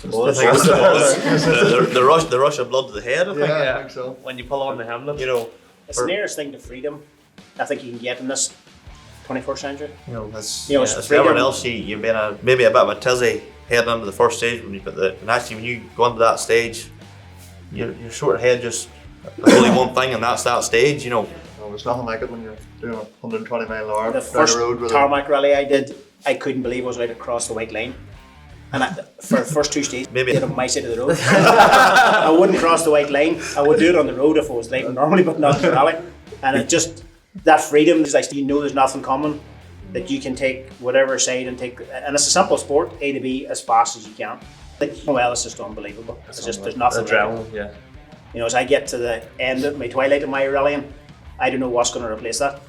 The rush of blood to the head. I think. I think so. When you pull on the helmet, it's the nearest thing to freedom I think you can get in this 21st century. It's it's everyone else. You've been maybe a bit of a tizzy heading into the first stage when when you go into that stage, your sort of head just there's only one thing, and that's that stage. Well, there's nothing like it when you're doing 120 mile an hour the first tarmac rally I did, I couldn't believe I was allowed to cross the white line. And for the first two stages, maybe on my side of the road. I wouldn't cross the white line. I would do it on the road if I was driving normally, but not in the rally. And it just, that freedom is like, there's nothing coming, that you can take whatever side and and it's a simple sport, A to B, as fast as you can. It's just unbelievable. There's nothing. Adrenaline, as I get to the end of my twilight of my rallying, I don't know what's going to replace that.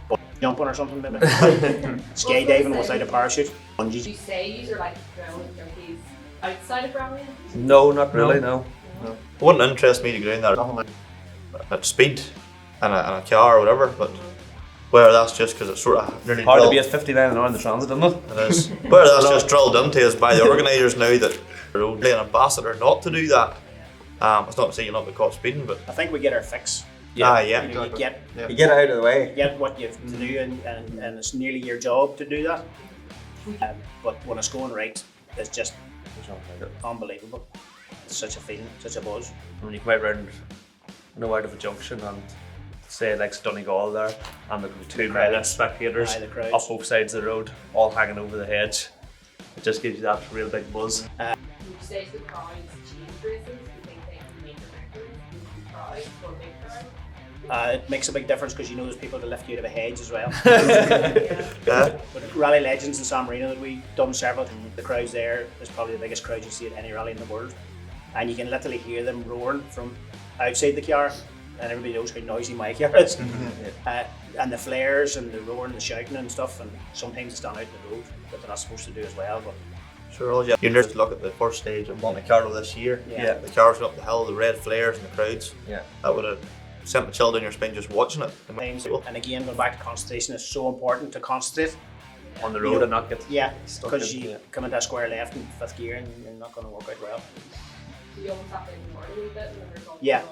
But jumping or something maybe. Skydiving without a parachute. Would you say you're like adrenaline junkies outside of rallying? No, not really, no. It wouldn't interest me to go in there at speed and a car or whatever, but whether that's just because it's sort of nearly hard to be at 59 an hour in the transit, isn't it? It is. Whether that's just drilled into us by the organisers now that they're an ambassador not to do that. It's not to say you'll not be caught speeding, but I think we get our fix. You get it out of the way. You get what you have to do, and it's nearly your job to do that. But when it's going right, it's just unbelievable. It's such a feeling, such a buzz. When you come out round, out of a junction and say like Donegal there, and there could be 2 million spectators up both sides of the road, all hanging over the hedge. It just gives you that real big buzz. Would you say the crowds change races? Do you think they can make a difference in crowds or big crowds? It makes a big difference because there's people to lift you out of a hedge as well. But Rally Legends in San Marino that we've done several times, the crowds there is probably the biggest crowd you see at any rally in the world. And you can literally hear them roaring from outside the car, and everybody knows how noisy my car is. And the flares and the roaring and the shouting and stuff, and sometimes it's done out in the road that they're not supposed to do as well. But sure, you're near to look at the first stage of Monte Carlo this year. Yeah. The cars up the hill, the red flares and the crowds. Yeah. That would have sent the chill down your spine just watching it. And again, going back to concentration is so important to concentrate on the road and not get stuck because you come into a square left in 5th gear and you're not going to work out well. You almost have to ignore it a little bit when the results Yeah.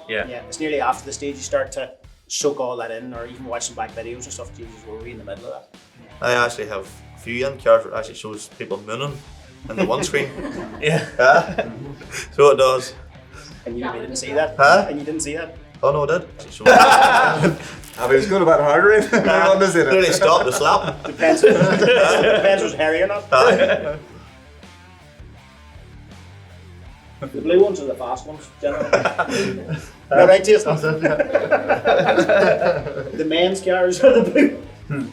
It's nearly after the stage you start to soak all that in, or even watching back videos and stuff. Jesus, were we in the middle of that? I actually have a few in cars where it actually shows people mooning in the one screen. So it does. And you didn't see that? And you didn't see that? Oh no, I did. He was going about harder. Everyone does it. Really stopped the slap. Depends if it was hairy or not. The blue ones are the fast ones, generally. No, right, Jason? The men's cars are the blue.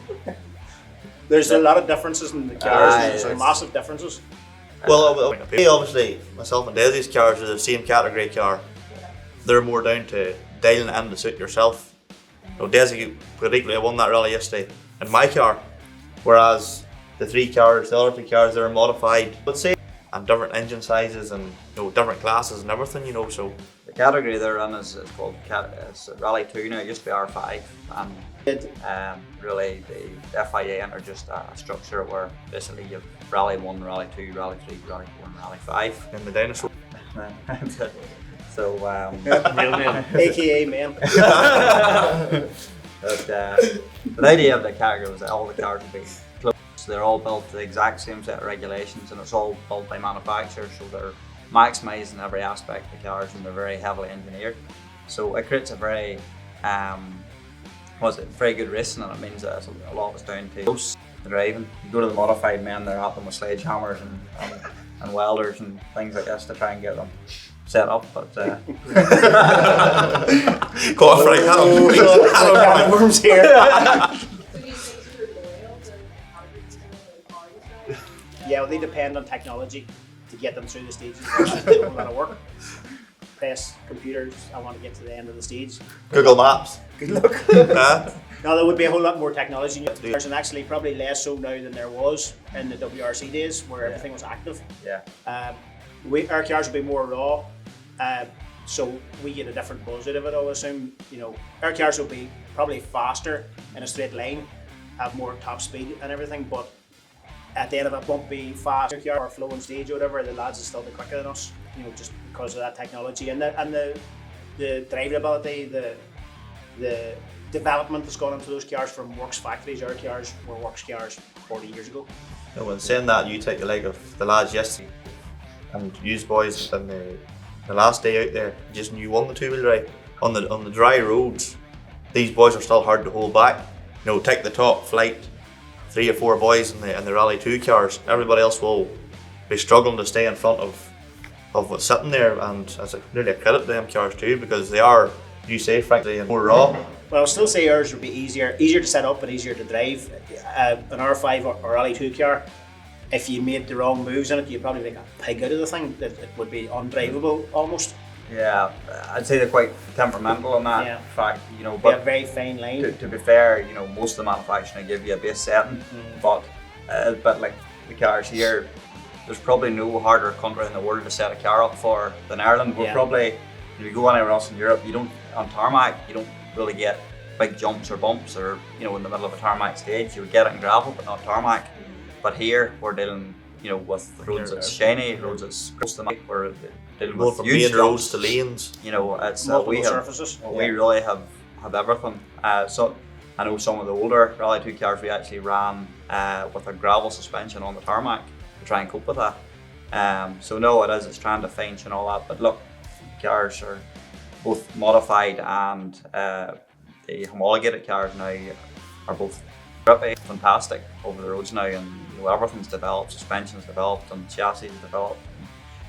There's a lot of differences in the cars. There's massive differences. Well, obviously, myself and Desi's cars are the same category car. They're more down to dialing it in to suit yourself. Desi particularly won that rally yesterday in my car, whereas the other 3 cars, they're modified, let's say, and different engine sizes and different classes and everything, so. The category they're in is called Rally 2 now. It used to be R5, and really the FIA introduced a structure where basically you've Rally 1, Rally 2, Rally 3, Rally 4 and Rally 5. And the dinosaur. So, real name. AKA man. But the idea of the category was that all the cars would be close. They're all built to the exact same set of regulations, and it's all built by manufacturers, so they're maximising every aspect of the cars, and they're very heavily engineered. So it creates a very very good racing, and it means that a lot of it's down to close driving. You go to the modified men, they're at them with sledgehammers and welders and things like this to try and get them set up, but Go on, Frank. Hello, worms here. Yeah, well, they depend on technology to get them through the stages. It's a whole lot of work. Press computers, I want to get to the end of the stage. Google Maps. Good luck. No, there would be a whole lot more technology. There's actually probably less so now than there was in the WRC days where everything was active. Yeah. Our cars will be more raw, so we get a different buzz out of it, I would assume. Our cars will be probably faster in a straight line, have more top speed and everything, but at the end of a bumpy, fast car or flowing stage or whatever, the lads will still be quicker than us, you know, just because of that technology and the drivability, the development that's gone into those cars from works factories. Our cars were works cars 40 years ago. You know, when saying that, you take the leg of the lads yesterday and use boys in the last day out there, just you won the two-wheel drive. On the dry roads, these boys are still hard to hold back. You know, take the top flight, 3 or 4 boys in the Rally 2 cars. Everybody else will be struggling to stay in front of what's sitting there, and as really a credit to them cars too, because they are, you say frankly, and more raw. Well, I'll still say ours would be easier to set up and easier to drive. An R5 or Rally 2 car, if you made the wrong moves in it, you'd probably make a pig out of the thing. It would be undrivable almost. Yeah, I'd say they're quite temperamental in that fact, you know. But a very fine line. To be fair, you know, most of the manufacturing give you a base setting, but like the cars here, there's probably no harder country in the world to set a car up for than Ireland. We're probably, if you go anywhere else in Europe, you don't, on tarmac, you don't really get big jumps or bumps, or, you know, in the middle of a tarmac stage, you would get it in gravel, but not tarmac. But here, we're dealing, you know, with roads that's shiny, roads that's close to the mic, we're dealing with from huge main roads to lanes. You know, it's multiple surfaces. We really have everything. So I know some of the older Rally 2 cars we actually ran with a gravel suspension on the tarmac to try and cope with that. So no, it's trying to fine tune all that. But look, cars are both modified and the homologated cars now are both pretty fantastic over the roads now, and you know, everything's developed, suspension's developed, and chassis is developed.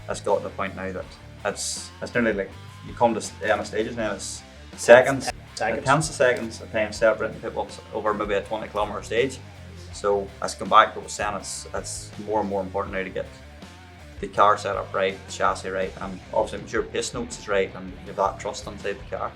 It's got to the point now that it's nearly like you come to the end of stages now, it's seconds. Tenths of seconds at times separating people over maybe a 20 kilometre stage. So as come back to what I was saying, it's more and more important now to get the car set up right, the chassis right, and obviously make sure pace notes is right and you have that trust inside the car.